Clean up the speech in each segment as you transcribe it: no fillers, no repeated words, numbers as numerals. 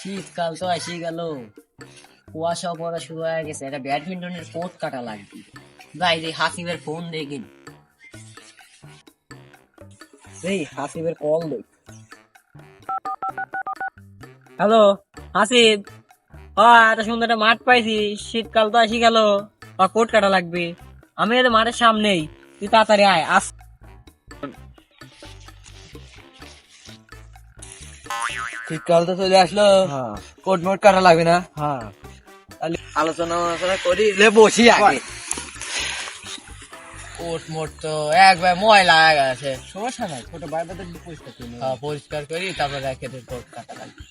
শীতকাল তো এসে গেল, কুয়াশা পড়া শুরু হয়ে গেছে। একটা ব্যাডমিন্টনের কোর্ট কাটা লাগবে। যাই রে হাসিবের ফোন দেখিন। এই হাসিবের কল দেখ। হ্যালো হাসিব, এত সুন্দর একটা মাঠ পাইছি, শীতকাল তো এসে গেল, কোর্ট কাটা লাগবে। আমি এদের মাঠের সামনেই, তুই তাড়াতাড়ি আয়। শীতকাল তো চলে আসলো, কোট মোট কাটা লাগবে না? হ্যাঁ, আলোচনা করি, বসি আগে। কোট মোট তো একবার ময়লা হয়ে গেছে, সমস্যা নাই, ছোট বাইরে পরিষ্কার করি তারপর রেখে দিয়ে কোট কাটা লাগবে।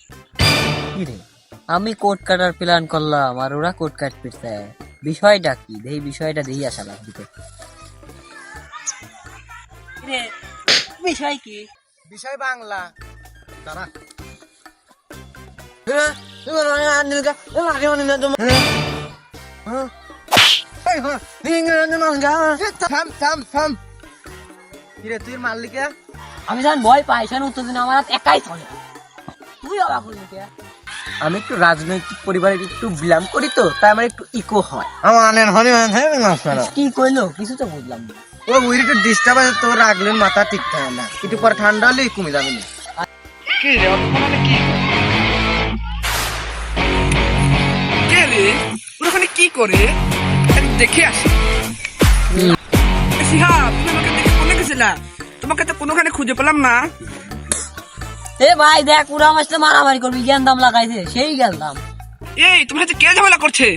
আমি কোট কাটার প্ল্যান করলাম আর ওরা কোট কাট ফিরছে। বিষয়টা কি এই বিষয়টা দিয়ে আসা লাগবে। বিষয় কি? বিষয় বাংলা। দাঁড়া তুই মারলি কে? আমি জান ভয় পাই, সেন উত্তেজনা আমার হাত একাই চলে। তুই অবাক হলি কে? আমি একটু রাজনৈতিক পরিবারে একটু বিলং করি, তো তাই আমার একটু ইকো হয়। কি কইলো কিছু তো বুঝলাম না। ও উইর একটু ডিস্টার্ব আছে, তোর রাগলেন মাথা ঠিক থাকে না, একটু পরে ঠান্ডা হলে কমে যাবে না। কি রে অতক্ষণে কি কে রে ওখানে কি করে দেখে আসি। শিহাব, তুমি আমাকে দেখে কোনে গেছিলা? তোমাকে তো কোনোখানে খুঁজে পেলাম না। এ ভাই দেখ, পুরা আমার সাথে মারামারি করবি, জ্ঞান দাম লাগাইছে, সেই গেলাম। এই তোমার সাথে কে ঝামেলা করছে?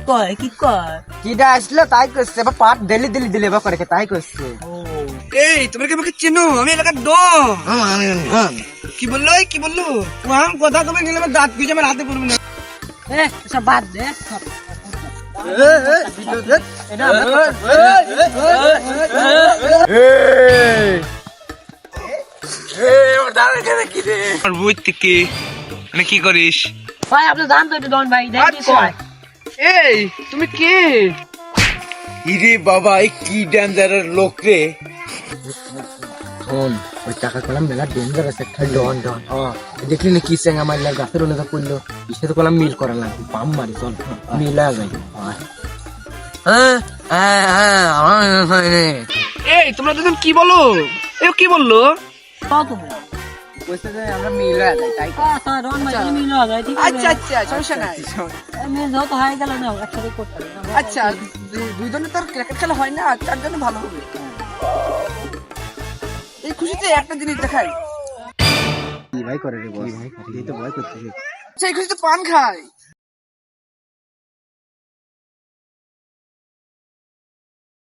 কয় কি কয়? কিটা আসলে তাই করছে, এবার পাট ডেলি ডেলি দিলে এবার করে তাই করছে। এই তোমরা কি আমাকে চেনো? আমি এলাকার ডন। কি বললো কি বললো? কথা তুমি গেলে আমার দাঁত পিছে আমার হাতে পড়বে না। সব বাদ দে। কি করিস ভাই আপনি জান তো একটু ডন ভাই, দেখ কি কয়। এই তুমি কে? ইরে বাবা, এই কি ডেঞ্জারের লোক রে। শোন, ওই টাকা কলাম মেলা ডেঞ্জারাস একটা ডন ডন। দেখলি না কি স্যাং আমার লাগ গাছের ওলে পড়লো, ইসে তো কলাম মিল করা লাগবে, পাম মারি চল মিলা যাই। এই তোমরা দুজন কি বলো? এ কি বললো? কইছে যে আমরা মিল হয়ে যাই তাই। ডন ভাই মিল হয়ে যায়, ঠিক আছে। আচ্ছা আচ্ছা সমস্যা নাই। মিল যত হয়ে গেল না একসাথে করতে হবে। আচ্ছা দুইজনে তো ক্রিকেট খেলা হয় না, চারজনে ভালো হবে। এই খুশিতে একটা জিনিস দেখাই। কি ভাই করে রে বস, এই তো ভয় করতেছি। আচ্ছা এই খুশিতে পান খাই।